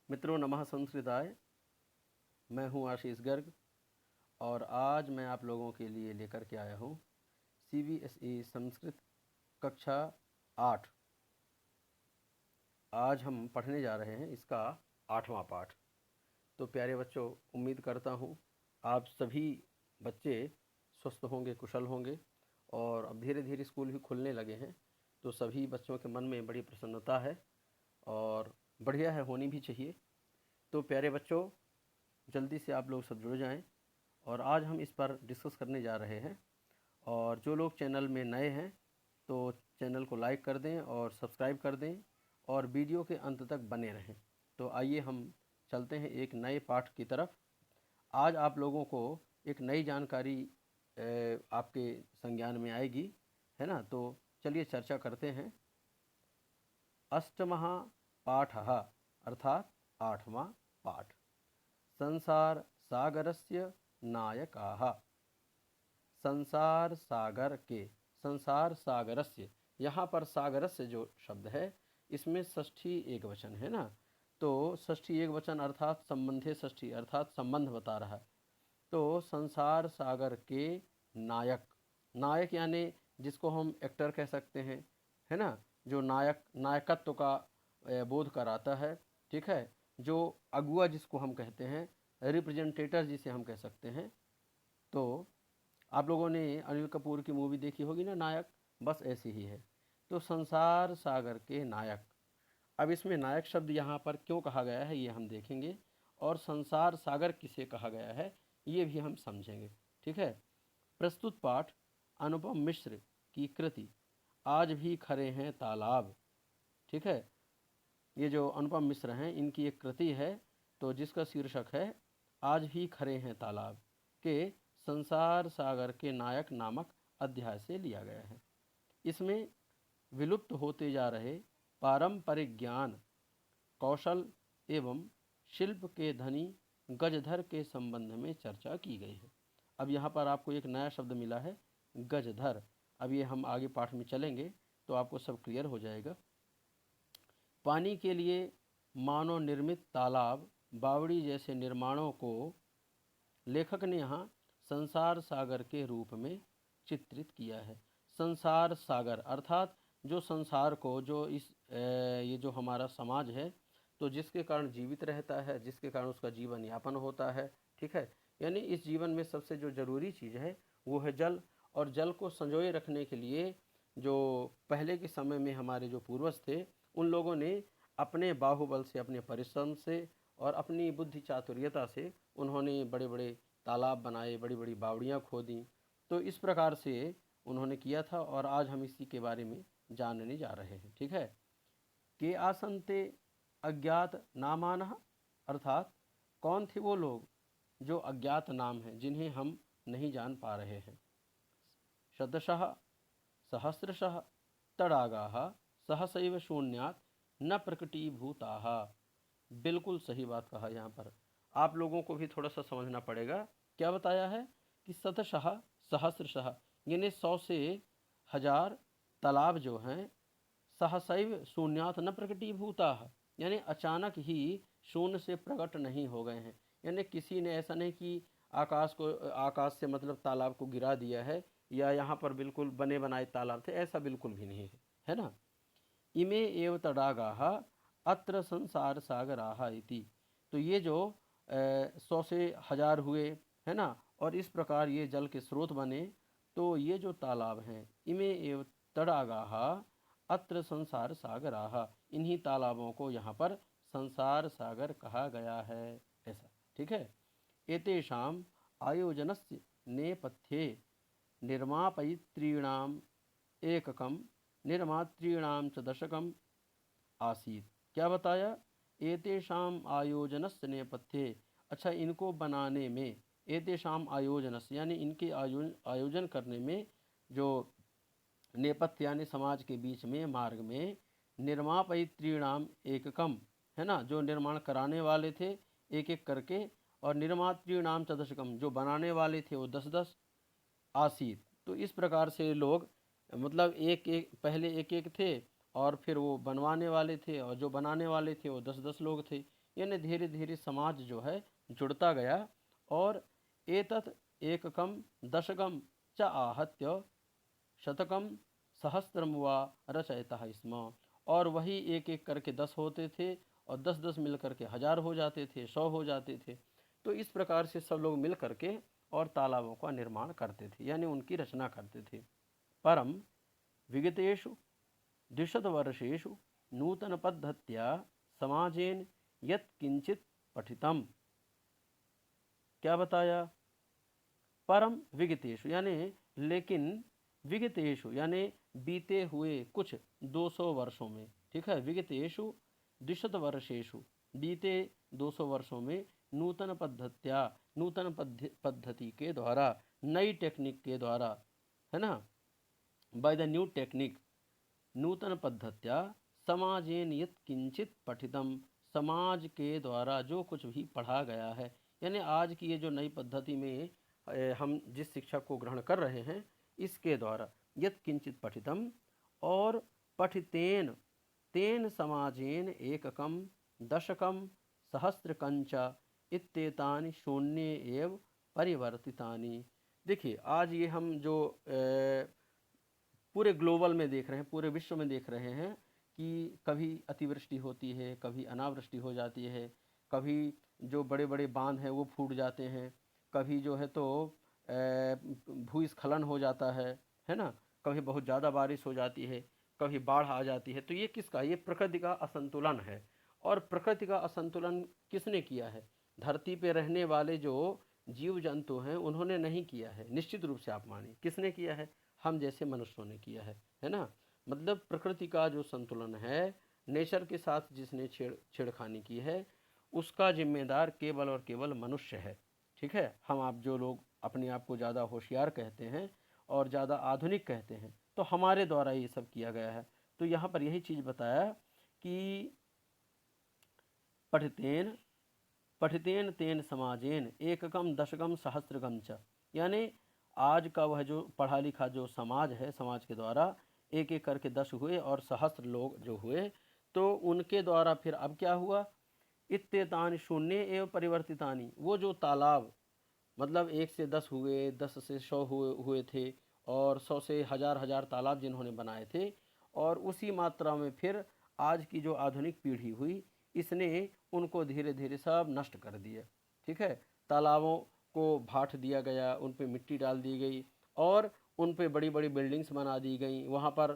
मित्रों नमः संस्कृताय। मैं हूं आशीष गर्ग और आज मैं आप लोगों के लिए लेकर के आया हूं CBSE संस्कृत कक्षा 8। आज हम पढ़ने जा रहे हैं इसका 8वां पाठ। तो प्यारे बच्चों, उम्मीद करता हूं आप सभी बच्चे स्वस्थ होंगे, कुशल होंगे और अब धीरे धीरे स्कूल भी खुलने लगे हैं, तो सभी बच्चों के मन में बड़ी प्रसन्नता है और बढ़िया है, होनी भी चाहिए। तो प्यारे बच्चों, जल्दी से आप लोग सब जुड़ जाएं और आज हम इस पर डिस्कस करने जा रहे हैं। और जो लोग चैनल में नए हैं तो चैनल को लाइक कर दें और सब्सक्राइब कर दें और वीडियो के अंत तक बने रहें। तो आइए हम चलते हैं एक नए पाठ की तरफ। आज आप लोगों को एक नई जानकारी आपके संज्ञान में आएगी, है ना। तो चलिए चर्चा करते हैं। अष्टमः पाठः अर्थात 8वां पाठ। संसार सागरस्य नायकाः। संसार सागर के, संसार सागरस्य, यहाँ पर सागरस्य जो शब्द है इसमें षष्ठी एक वचन है ना। तो षष्ठी एक वचन अर्थात संबंधे षष्ठी अर्थात संबंध बता रहा है। तो संसार सागर के नायक, नायक यानी जिसको हम एक्टर कह सकते हैं, है ना, जो नायकत्व का बोध कराता है, ठीक है। जो अगुआ जिसको हम कहते हैं, रिप्रेजेंटेटर जिसे हम कह सकते हैं। तो आप लोगों ने अनिल कपूर की मूवी देखी होगी ना, नायक, बस ऐसी ही है। तो संसार सागर के नायक। अब इसमें नायक शब्द यहाँ पर क्यों कहा गया है ये हम देखेंगे और संसार सागर किसे कहा गया है ये भी हम समझेंगे, ठीक है। प्रस्तुत पाठ अनुपम मिश्र की कृति आज भी खरे हैं तालाब, ठीक है। ये जो अनुपम मिश्र हैं इनकी एक कृति है तो जिसका शीर्षक है आज भी खरे हैं तालाब के संसार सागर के नायक नामक अध्याय से लिया गया है। इसमें विलुप्त होते जा रहे पारंपरिक ज्ञान, कौशल एवं शिल्प के धनी गजधर के संबंध में चर्चा की गई है। अब यहाँ पर आपको एक नया शब्द मिला है, गजधर। अब ये हम आगे पाठ में चलेंगे तो आपको सब क्लियर हो जाएगा। पानी के लिए मानव निर्मित तालाब, बावड़ी जैसे निर्माणों को लेखक ने यहाँ संसार सागर के रूप में चित्रित किया है। संसार सागर अर्थात जो संसार को, जो ये जो हमारा समाज है, तो जिसके कारण जीवित रहता है, जिसके कारण उसका जीवन यापन होता है, ठीक है। यानी इस जीवन में सबसे जो ज़रूरी चीज़ है वो है जल। और जल को संजोए रखने के लिए जो पहले के समय में हमारे जो पूर्वज थे उन लोगों ने अपने बाहुबल से, अपने परिश्रम से और अपनी बुद्धि चातुर्यता से उन्होंने बड़े बड़े तालाब बनाए, बड़ी बड़ी बावड़ियाँ खोदी। तो इस प्रकार से उन्होंने किया था और आज हम इसी के बारे में जानने जा रहे हैं, ठीक है। के आसन्ते अज्ञात नामानः अर्थात कौन थे वो लोग जो अज्ञात नाम हैं, जिन्हें हम नहीं जान पा रहे हैं। शतशः सहस्रशः तडागाः सहसैव शून्यात् न प्रकटीभूताः। बिल्कुल सही बात कहा। यहाँ पर आप लोगों को भी थोड़ा सा समझना पड़ेगा। क्या बताया है कि शतशः सहस्रशः यानी 100 से 1000 तालाब जो हैं, सहसैव शून्यात न प्रकटीभूता, यानी अचानक ही शून्य से प्रकट नहीं हो गए हैं। यानी किसी ने ऐसा नहीं कि आकाश से मतलब तालाब को गिरा दिया है या यहाँ पर बिल्कुल बने बनाए तालाब थे, ऐसा बिल्कुल भी नहीं है, है ना। इमे एव तडागाः अत्र संसार सागराः इति। तो ये जो 100 से 1000 हुए, है ना, और इस प्रकार ये जल के स्रोत बने। तो ये जो तालाब हैं, इमे एव तडागाः अत्र संसार सागराः, इन्हीं तालाबों को यहाँ पर संसार सागर कहा गया है, ऐसा, ठीक है। एतेषाम् आयोजनस्य नेपथ्ये निर्मापयितॄणाम् एककं निर्मातॄणां च दशकम् आसीत्। क्या बताया, एतेषाम आयोजनस्य नेपथ्ये, अच्छा इनको बनाने में, एतेषाम आयोजनस्य यानी इनके आयोजन करने में, जो नेपथ्य यानी समाज के बीच में, मार्ग में, निर्मापयितॄणाम एककम, है ना, जो निर्माण कराने वाले थे एक एक करके, और निर्मातॄणाम च दशकम, जो बनाने वाले थे वो 10-10 आसीत। तो इस प्रकार से लोग मतलब एक एक पहले एक एक थे और फिर वो बनवाने वाले थे, और जो बनाने वाले थे वो 10-10 लोग थे। यानी धीरे धीरे समाज जो है जुड़ता गया। और एतत् एककम दशकम च आहत्य शतकम सहस्त्रम वा रचयतः स्म। और वही एक एक करके 10 होते थे, और 10-10 मिल करके 1000 हो जाते थे, 100 हो जाते थे। तो इस प्रकार से सब लोग मिल करके और तालाबों का निर्माण करते थे, यानी उनकी रचना करते थे। परम विगतेषु द्विशतवर्षेषु नूतनपद्धत्या समाजेन यत्किंचित् पठितम्। क्या बताया? परम विगतेषु यानी लेकिन, विगतेषु यानी बीते हुए कुछ 200 वर्षों में, ठीक है। विगतेषु द्विशत वर्षेषु बीते 200 वर्षों में नूतन पद्धत्या, नूतन पद्धति के द्वारा, नई टेक्निक के द्वारा, है ना, बाय द न्यू टेक्निक, नूतन पद्धत्या समाजेन यत् किंचित पठितम, समाज के द्वारा जो कुछ भी पढ़ा गया है, यानी आज की ये जो नई पद्धति में हम जिस शिक्षा को ग्रहण कर रहे हैं, इसके द्वारा यत् किंचित पठितम, और पठितेन तेन समाजेन एककम दशकम सहस्त्रकंच इत्येतानि शून्य एव परिवर्तितानि। देखिए आज ये हम जो पूरे ग्लोबल में देख रहे हैं, पूरे विश्व में देख रहे हैं कि कभी अतिवृष्टि होती है, कभी अनावृष्टि हो जाती है, कभी जो बड़े बड़े बांध हैं वो फूट जाते हैं, कभी जो है तो भूस्खलन हो जाता है ना, कभी बहुत ज़्यादा बारिश हो जाती है, कभी बाढ़ आ जाती है। तो ये किसका? ये प्रकृति का असंतुलन है। और प्रकृति का असंतुलन किसने किया है? धरती पे रहने वाले जो जीव जंतु हैं उन्होंने नहीं किया है, निश्चित रूप से आप मानिए। किसने किया है? हम जैसे मनुष्यों ने किया है ना। मतलब प्रकृति का जो संतुलन है, नेचर के साथ जिसने छेड़खानी की है, उसका जिम्मेदार केवल और केवल मनुष्य है, ठीक है। हम आप जो लोग अपने आप को ज़्यादा होशियार कहते हैं और ज़्यादा आधुनिक कहते हैं, तो हमारे द्वारा ये सब किया गया है। तो यहाँ पर यही चीज़ बताया कि पठितेन पठितेन तेन समाजेन एककम दशकम सहस्त्रकम च, यानी आज का वह जो पढ़ा लिखा जो समाज है, समाज के द्वारा एक एक करके 10 हुए और सहस्त्र लोग जो हुए, तो उनके द्वारा फिर अब क्या हुआ? इत्येतानि शून्य एवं परिवर्तितानि, वो जो तालाब, मतलब 1 से 10 हुए, 10 से 100 हुए थे, और 100 से 1000 तालाब जिन्होंने बनाए थे, और उसी मात्रा में फिर आज की जो आधुनिक पीढ़ी हुई, इसने उनको धीरे धीरे सब नष्ट कर दिया, ठीक है। तालाबों को भाट दिया गया, उन पे मिट्टी डाल दी गई, और उन पे बड़ी बड़ी बिल्डिंग्स बना दी गई, वहाँ पर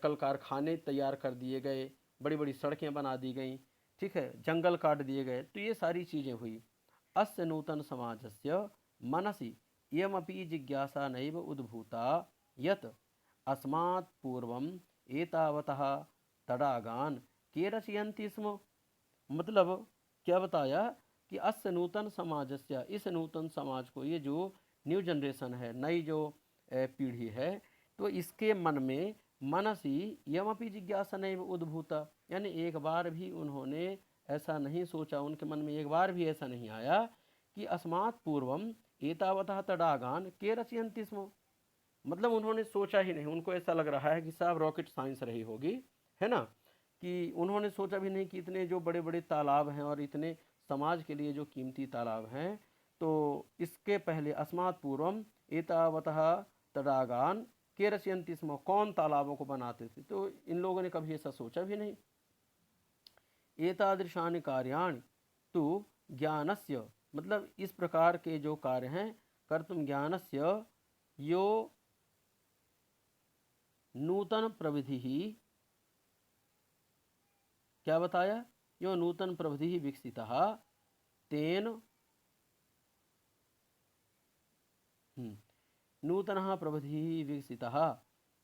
कल कारखाने तैयार कर दिए गए, बड़ी बड़ी सड़कें बना दी गई, ठीक है, जंगल काट दिए गए। तो ये सारी चीज़ें हुई। अस्य नूतन समाजस्य मनसि इयमपि जिज्ञासा नैव उद्भूता यत् अस्मात् पूर्वम् एतावतः तडागान के रचयन्ति स्म। मतलब क्या बताया कि अस्य नूतन समाजस्य, इस नूतन समाज को, ये जो न्यू जनरेशन है, नई जो पीढ़ी है, तो इसके मन में मनसी यमपि जिज्ञासा नैव उद्भूता, यानी एक बार भी उन्होंने ऐसा नहीं सोचा, उनके मन में एक बार भी ऐसा नहीं आया कि अस्मात् पूर्वम एतावतः तडागान के रचयन्ति स्म। मतलब उन्होंने सोचा ही नहीं, उनको ऐसा लग रहा है कि साहब रॉकेट साइंस रही होगी, है ना, कि उन्होंने सोचा भी नहीं कि इतने जो बड़े बड़े तालाब हैं और इतने समाज के लिए जो कीमती तालाब हैं, तो इसके पहले अस्मात् पूर्वम एतावतः तडागान के रचयन्ति स्म, कौन तालाबों को बनाते थे? तो इन लोगों ने कभी ऐसा सोचा भी नहीं। एतादृशानि कार्याणि तु ज्ञानस्य, मतलब इस प्रकार के जो कार्य हैं, कर्तुम ज्ञानस्य यो नूतन प्रविधि ही, क्या बताया? यो नूतन प्रविधि ही विकसितः तेन नूतनः प्रविधि विकसितः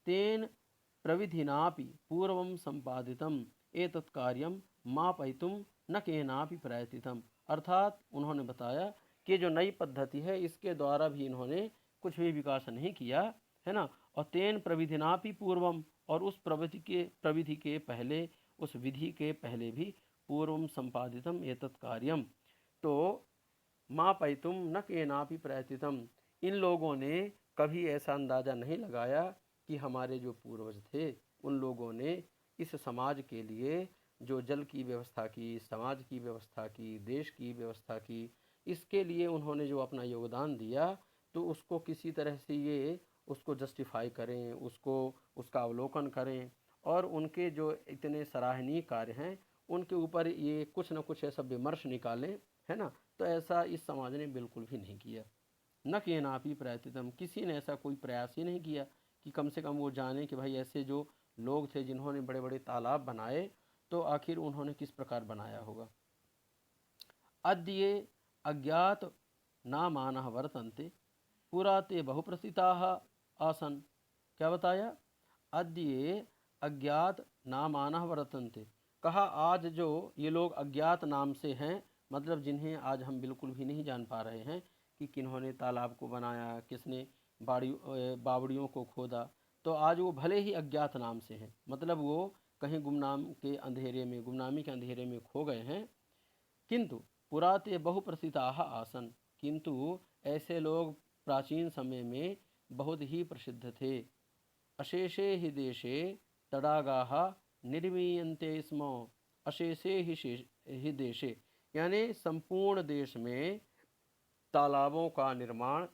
तेन प्रविधिनापि पूर्वं संपादितम् एतत् कार्यं मापयितुं न केनापि प्रयतितम्। अर्थात उन्होंने बताया कि जो नई पद्धति है, इसके द्वारा भी इन्होंने कुछ भी विकास नहीं किया, है ना। और तेन प्रविधिनापि पूर्वम, और उस प्रविधि के पहले, उस विधि के पहले भी पूर्वम संपादितम एतत् कार्यम, तो मापयितुम न केनापि प्रयतितम, इन लोगों ने कभी ऐसा अंदाज़ा नहीं लगाया कि हमारे जो पूर्वज थे उन लोगों ने इस समाज के लिए जो जल की व्यवस्था की, समाज की व्यवस्था की, देश की व्यवस्था की, इसके लिए उन्होंने जो अपना योगदान दिया, तो उसको किसी तरह से ये उसको जस्टिफाई करें, उसको उसका अवलोकन करें और उनके जो इतने सराहनीय कार्य हैं उनके ऊपर ये कुछ ना कुछ ऐसा विमर्श निकालें, है ना। तो ऐसा इस समाज ने बिल्कुल भी नहीं किया। न कि नापी प्रयत्तम, किसी ने ऐसा कोई प्रयास ही नहीं किया कि कम से कम वो जाने कि भाई ऐसे जो लोग थे जिन्होंने बड़े बड़े तालाब बनाए, तो आखिर उन्होंने किस प्रकार बनाया होगा। अद्य अज्ञात नामानः वर्तन्ते पुरा ते बहुप्रथिताः आसन्। क्या बताया, अद्य अज्ञात नामानः वर्तन्ते, कहा आज जो ये लोग अज्ञात नाम से हैं, मतलब जिन्हें आज हम बिल्कुल भी नहीं जान पा रहे हैं कि किन्होंने तालाब को बनाया, किसने बावड़ियों को खोदा, तो आज वो भले ही अज्ञात नाम से हैं, मतलब वो कहीं गुमनामी के अंधेरे में खो गए हैं, किंतु पुराते बहुप्रसिद्धाः आसन, किंतु ऐसे लोग प्राचीन समय में बहुत ही प्रसिद्ध थे। अशेषे हि देशे तडागाः निर्मीयन्ते स्म, अशेषे ही देशे, यानी संपूर्ण देश में तालाबों का निर्माण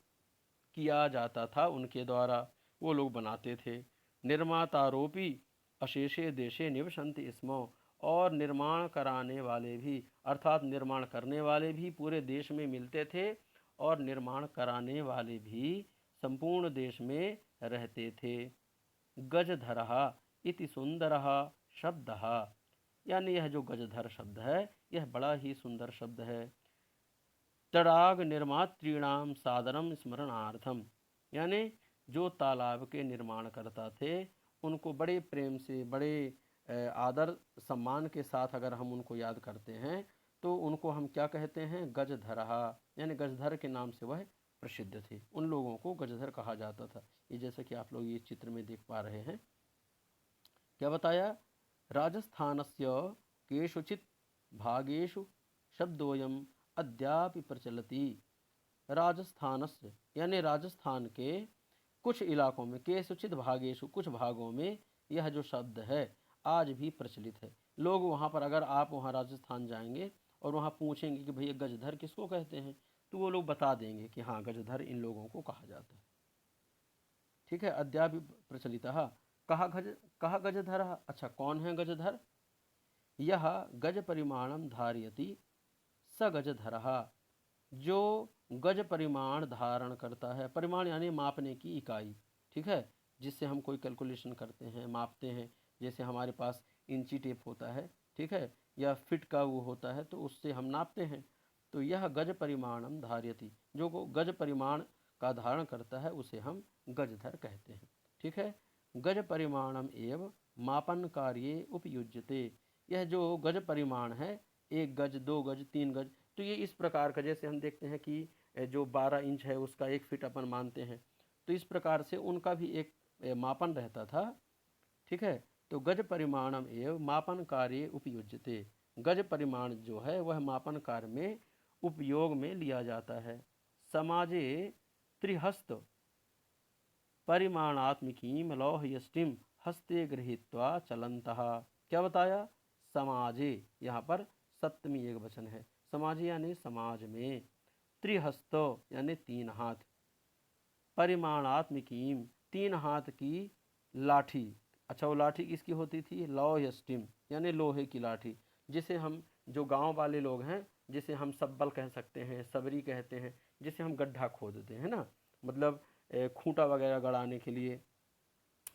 किया जाता था उनके द्वारा, वो लोग बनाते थे। निर्मातारोपी अशेषे देशे निवसन्ति स्म, और निर्माण कराने वाले भी, अर्थात निर्माण करने वाले भी पूरे देश में मिलते थे और निर्माण कराने वाले भी संपूर्ण देश में रहते थे। गजधरः इति सुंदरः शब्दः, यानी यह जो गजधर शब्द है यह बड़ा ही सुंदर शब्द है। तड़ाग निर्मातृणाम सादरम स्मरणार्थम, यानी जो तालाब के निर्माण करता थे उनको बड़े प्रेम से, बड़े आदर सम्मान के साथ अगर हम उनको याद करते हैं तो उनको हम क्या कहते हैं, गजधरहा, यानी गजधर के नाम से वह प्रसिद्ध थे, उन लोगों को गजधर कहा जाता था। ये जैसे कि आप लोग ये चित्र में देख पा रहे हैं। क्या बताया, राजस्थानस्य केषुचित् भागेषु शब्दोयम अद्यापि प्रचलति। राजस्थानस्य, यानी राजस्थान के कुछ इलाकों में, केषुचित् भागेषु, कुछ भागों में यह जो शब्द है आज भी प्रचलित है। लोग वहाँ पर, अगर आप वहाँ राजस्थान जाएंगे और वहाँ पूछेंगे कि भैया गजधर किसको कहते हैं, तो वो लोग बता देंगे कि हाँ गजधर इन लोगों को कहा जाता है। ठीक है, अद्यापि प्रचलितः। कहा गजधर, अच्छा कौन है गजधर, यह गज परिमाणम धारयति स गजधरः, जो गज परिमाण धारण करता है, परिमाण यानी मापने की इकाई, ठीक है, जिससे हम कोई कैलकुलेशन करते हैं, मापते हैं, जैसे हमारे पास इंची टेप होता है, ठीक है, या फिट का वो होता है, तो उससे हम नापते हैं। तो यह गज परिमाणम धारयति, जो गज परिमाण का धारण करता है उसे हम गजधर कहते हैं। ठीक है, गज परिमाणम एवं मापन कार्ये उपयुज्यते, यह जो गज परिमाण है, 1 गज, 2 गज, 3 गज, तो ये इस प्रकार का, जैसे हम देखते हैं कि जो 12 इंच है उसका 1 फीट अपन मानते हैं, तो इस प्रकार से उनका भी एक मापन रहता था। ठीक है, तो गज परिमाणम एवं मापन कार्य उपयुज्यते, गज परिमाण जो है वह मापन कार्य में उपयोग में लिया जाता है। समाजे त्रिहस्त परिमाणात्मिकीं लौहयष्टिम हस्ते गृहीत्वा चलन्तः। क्या बताया, समाजे, यहाँ पर सप्तमी एक वचन है, समाज यानी समाज में, त्रिहस्त यानी 3 हाथ, परिमाणात्मिकीम 3 हाथ की लाठी, अच्छा वो लाठी किसकी होती थी, लौहयष्टिम यानी लोहे की लाठी, जिसे हम, जो गांव वाले लोग हैं, जिसे हम सब्बल कह सकते हैं, सबरी कहते हैं, जिसे हम गड्ढा खोदते हैं ना, मतलब खूंटा वगैरह गड़ाने के लिए,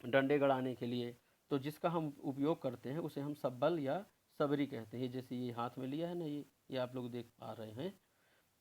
डंडे गड़ाने के लिए, तो जिसका हम उपयोग करते हैं उसे हम सब्बल या सबरी कहते हैं। जैसे ये हाथ में लिया है ना, ये आप लोग देख पा रहे हैं।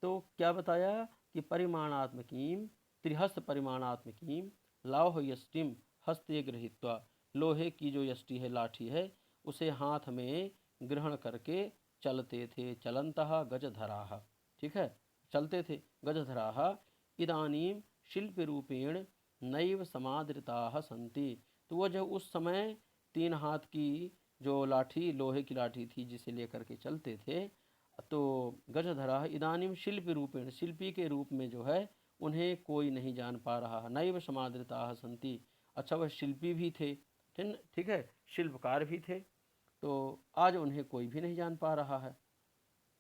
तो क्या बताया कि परिमाणात्मकीम, त्रिहस्त परिमाणात्मकीम लौह यष्टिम हस्ते गृहीत्वा, लोहे की जो यष्टि है, लाठी है, उसे हाथ में ग्रहण करके चलते थे, चलंतः गजधराः। ठीक है, चलते थे गजधराः। इदानीं शिल्प रूपेण नैव समादृताः सन्ति, तो वह जो उस समय 3 हाथ की जो लाठी, लोहे की लाठी थी जिसे लेकर के चलते थे, तो गजधरा इदानीम शिल्प रूपेण, शिल्पी के रूप में जो है उन्हें कोई नहीं जान पा रहा, नैव समादृताः सन्ति, अच्छा वह शिल्पी भी थे, ठीक है, शिल्पकार भी थे, तो आज उन्हें कोई भी नहीं जान पा रहा है।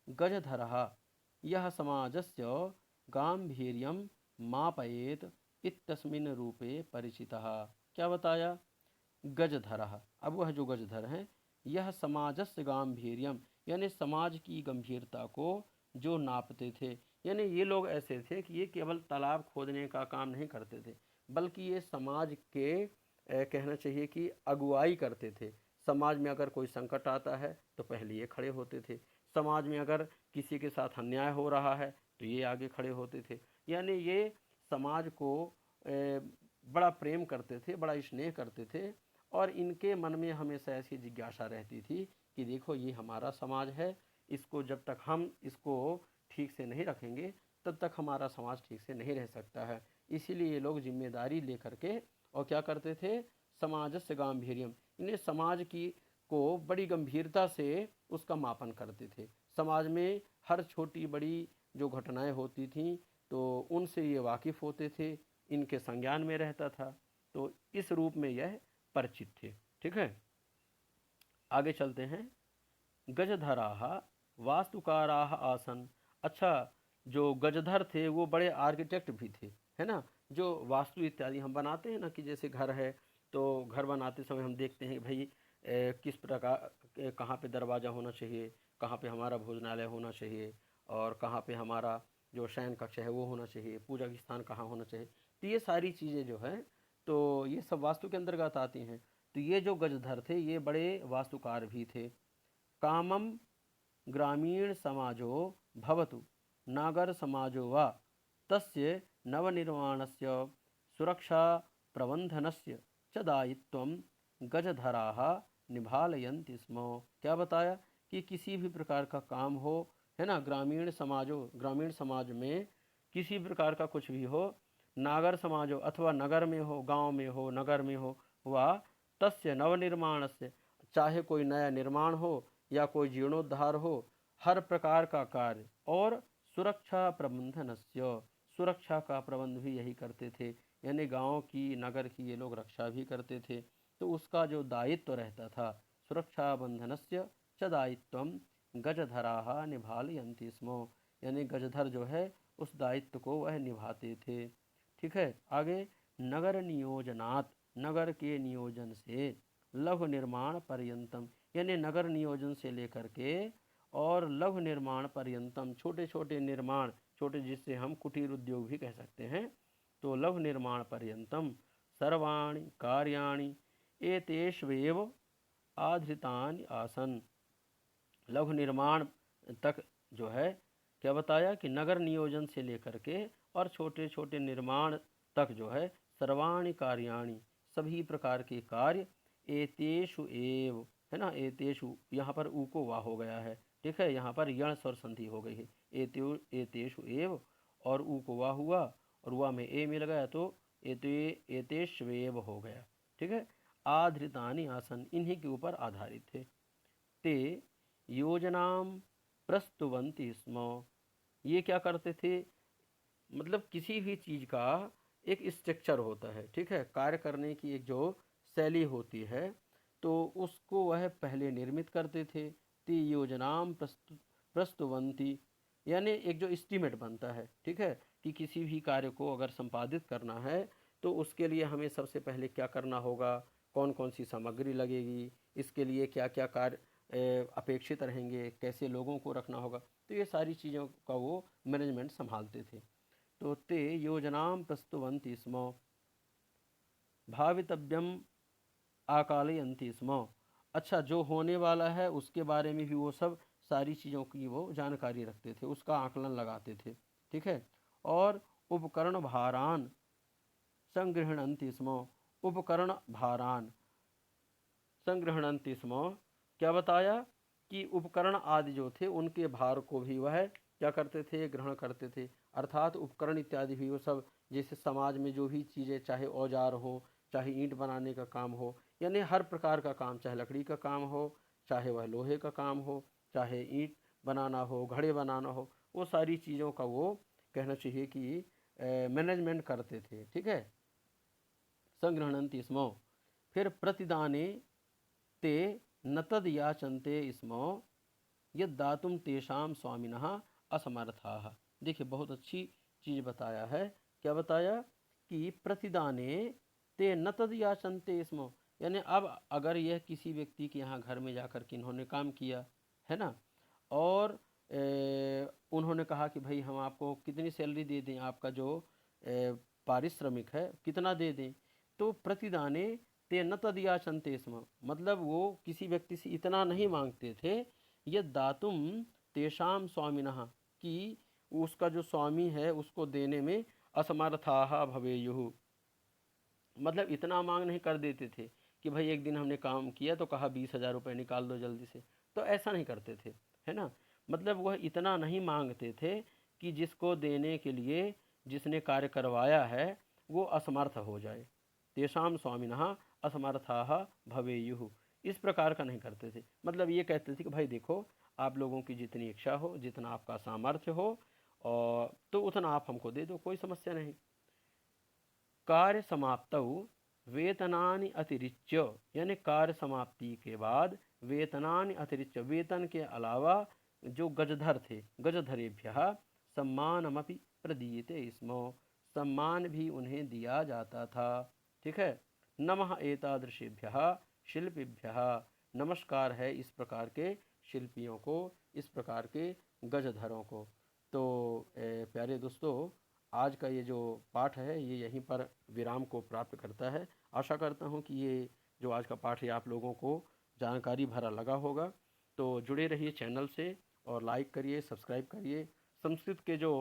गजधरः यह समाजस्य गांभीर्यं मापयेत इत्यस्मिन् रूपे परिचितः। क्या बताया? गजधरः, अब वह जो गजधर हैं, यह समाजस्य गांभीर्यम, यानी समाज की गंभीरता को जो नापते थे। यानी ये लोग ऐसे थे कि ये केवल तालाब खोदने का काम नहीं करते थे, बल्कि ये समाज के कहना चाहिए कि अगुवाई करते थे। समाज में अगर कोई संकट आता है तो पहले ये खड़े होते थे। समाज में अगर किसी के साथ अन्याय हो रहा है तो ये आगे खड़े होते थे। यानी ये समाज को बड़ा प्रेम करते थे, बड़ा स्नेह करते थे, और इनके मन में हमेशा ऐसी जिज्ञासा रहती थी कि देखो ये हमारा समाज है, इसको जब तक हम इसको ठीक से नहीं रखेंगे तब तक हमारा समाज ठीक से नहीं रह सकता है। इसीलिए ये लोग जिम्मेदारी लेकर के और क्या करते थे? समाजस्य गांभीर्यम, इन्हें समाज की को बड़ी गंभीरता से उसका मापन करते थे। समाज में हर छोटी बड़ी जो घटनाएं होती थीं तो उनसे ये वाकिफ़ होते थे, इनके संज्ञान में रहता था। तो इस रूप में यह परिचित थे। ठीक है, आगे चलते हैं। गजधराः वास्तुकाराः आसन। अच्छा, जो गजधर थे वो बड़े आर्किटेक्ट भी थे, है ना। जो वास्तु इत्यादि हम बनाते हैं ना, कि जैसे घर है तो घर बनाते समय हम देखते हैं कि भाई किस प्रकार कहाँ पे दरवाज़ा होना चाहिए, कहाँ पे हमारा भोजनालय होना चाहिए, और कहाँ पे हमारा जो शयन कक्ष है वो होना चाहिए, पूजा की स्थान कहाँ होना चाहिए। तो ये सारी चीज़ें जो हैं तो ये सब वास्तु के अंतर्गत आती हैं। तो ये जो गजधर थे ये बड़े वास्तुकार भी थे। कामं ग्रामीण समाजो भवतु नागर समाजो वा तस्य नवनिर्माणस्य सुरक्षा प्रबंधनस्य च दायित्वं गजधराः निभालयन्ति स्म। क्या बताया? कि किसी भी प्रकार का काम हो, है ना, ग्रामीण समाज में किसी प्रकार का कुछ भी हो, नागर समाजो अथवा नगर में हो, गांव में हो, नगर में हो, वा तस्य नवनिर्माणस्य, चाहे कोई नया निर्माण हो या कोई जीर्णोद्धार हो, हर प्रकार का कार्य, और सुरक्षा प्रबंधनस्य, सुरक्षा का प्रबंध भी यही करते थे। यानी गांव की, नगर की ये लोग रक्षा भी करते थे। तो उसका जो दायित्व रहता था, सुरक्षा बंधनस्य च दायित्वम गजधराः निभालयन्ति स्म, यानी गजधर जो है उस दायित्व को वह निभाते थे। ठीक है, आगे। नगर नियोजनात्, नगर के नियोजन से, लघु निर्माण पर्यंतम, यानी नगर नियोजन से लेकर के और लघु निर्माण पर्यंतम, छोटे छोटे निर्माण, छोटे जिससे हम कुटीर उद्योग भी कह सकते हैं, तो लघु निर्माण पर्यंतम सर्वाणि कार्याणि एतेष्वेव आधृतानि आसन। लघु निर्माण तक जो है, क्या बताया? कि नगर नियोजन से लेकर के और छोटे छोटे निर्माण तक जो है, सर्वाणि कार्याणि, सभी प्रकार के कार्य, एतेषु एव, है ना, एतेषु, यहाँ पर ऊ को वाह हो गया है। ठीक है, यहाँ पर यण स्वर संधि हो गई है। एतेषु एव, और ऊ को वाह हुआ और वाह में ए मिल गया तो एतेष्वेव हो गया। ठीक है, आधृतानि आसन, इन्हीं के ऊपर आधारित थे। ते योजनाम प्रस्तुवन्ति स्म, ये क्या करते थे? मतलब किसी भी चीज़ का एक स्ट्रक्चर होता है, ठीक है, कार्य करने की एक जो शैली होती है, तो उसको वह पहले निर्मित करते थे। ती योजनाम प्रस्तुवंती, यानी एक जो एस्टीमेट बनता है, ठीक है, कि किसी भी कार्य को अगर संपादित करना है तो उसके लिए हमें सबसे पहले क्या करना होगा, कौन कौन सी सामग्री लगेगी, इसके लिए क्या क्या कार्य अपेक्षित रहेंगे, कैसे लोगों को रखना होगा, तो ये सारी चीज़ों का वो मैनेजमेंट संभालते थे। तो ते योजनां प्रस्तुवन्ति स्म भावितव्यम आकालयन्ति स्म। अच्छा, जो होने वाला है उसके बारे में भी वो सब सारी चीज़ों की वो जानकारी रखते थे, उसका आकलन लगाते थे। ठीक है, और उपकरण भारान संगृह्णन्ति स्म, उपकरण भारान संग्रहणन्ति स्म, क्या बताया? कि उपकरण आदि जो थे उनके भार को भी वह क्या करते थे? ग्रहण करते थे। अर्थात उपकरण इत्यादि भी वो सब, जैसे समाज में जो भी चीज़ें, चाहे औजार हो, चाहे ईंट बनाने का काम हो, यानी हर प्रकार का काम, चाहे लकड़ी का काम हो, चाहे वह लोहे का काम हो, चाहे ईंट बनाना हो, घड़े बनाना हो, वो सारी चीज़ों का वो कहना चाहिए कि मैनेजमेंट करते थे। ठीक है, संग्रहणन्ति स्म, फिर प्रतिदाने ते न तद याचन्ते स्म यद दातुम तेषाम स्वामिनः असमर्थाः। देखिए बहुत अच्छी चीज़ बताया है। क्या बताया कि प्रतिदाने ते न तद याचन्ते स्म, यानी अब अगर यह किसी व्यक्ति के यहाँ घर में जाकर के इन्होंने काम किया है ना, और उन्होंने कहा कि भाई हम आपको कितनी सैलरी दे दें, आपका जो पारिश्रमिक है कितना दे दें, तो प्रतिदाने ते न तद याचन्ते स्म, मतलब वो किसी व्यक्ति से इतना नहीं मांगते थे, ये दातुम तेषाम स्वामिनः, कि उसका जो स्वामी है उसको देने में असमर्थाः भवेयुः, मतलब इतना मांग नहीं कर देते थे कि भाई एक दिन हमने काम किया तो कहा 20,000 रुपये निकाल दो जल्दी से, तो ऐसा नहीं करते थे, है ना। मतलब वह इतना नहीं मांगते थे कि जिसको देने के लिए, जिसने कार्य करवाया है वो असमर्थ हो जाए। तेषाम स्वामिनः असमर्थाः भवेयुः, इस प्रकार का नहीं करते थे। मतलब ये कहते थे कि भाई देखो, आप लोगों की जितनी इच्छा हो, जितना आपका सामर्थ्य हो, और तो उतना आप हमको दे दो, कोई समस्या नहीं। कार्य समाप्तौ वेतनानि अतिरिच्य, यानी कार्य समाप्ति के बाद वेतनानि अतिरिच्य, वेतन के अलावा जो गजधर थे, गजधरेभ्यः सम्मानमपि प्रदीयते स्म, सम्मान भी उन्हें दिया जाता था। ठीक है। नमः एतादृशेभ्यः शिल्पिभ्यः, नमस्कार है इस प्रकार के शिल्पियों को, इस प्रकार के गजधरों को। तो प्यारे दोस्तों, आज का ये जो पाठ है ये यहीं पर विराम को प्राप्त करता है। आशा करता हूँ कि ये जो आज का पाठ है आप लोगों को जानकारी भरा लगा होगा। तो जुड़े रहिए चैनल से और लाइक करिए, सब्सक्राइब करिए। संस्कृत के जो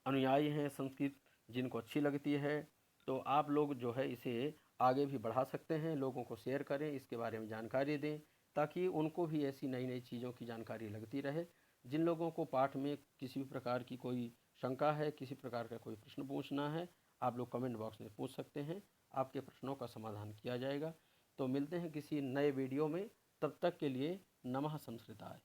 अनुयायी हैं, संस्कृत जिनको अच्छी लगती है, तो आप लोग जो है इसे आगे भी बढ़ा सकते हैं, लोगों को शेयर करें, इसके बारे में जानकारी दें, ताकि उनको भी ऐसी नई नई चीज़ों की जानकारी लगती रहे। जिन लोगों को पाठ में किसी भी प्रकार की कोई शंका है, किसी प्रकार का कोई प्रश्न पूछना है, आप लोग कमेंट बॉक्स में पूछ सकते हैं, आपके प्रश्नों का समाधान किया जाएगा। तो मिलते हैं किसी नए वीडियो में, तब तक के लिए नमः संस्कृताय।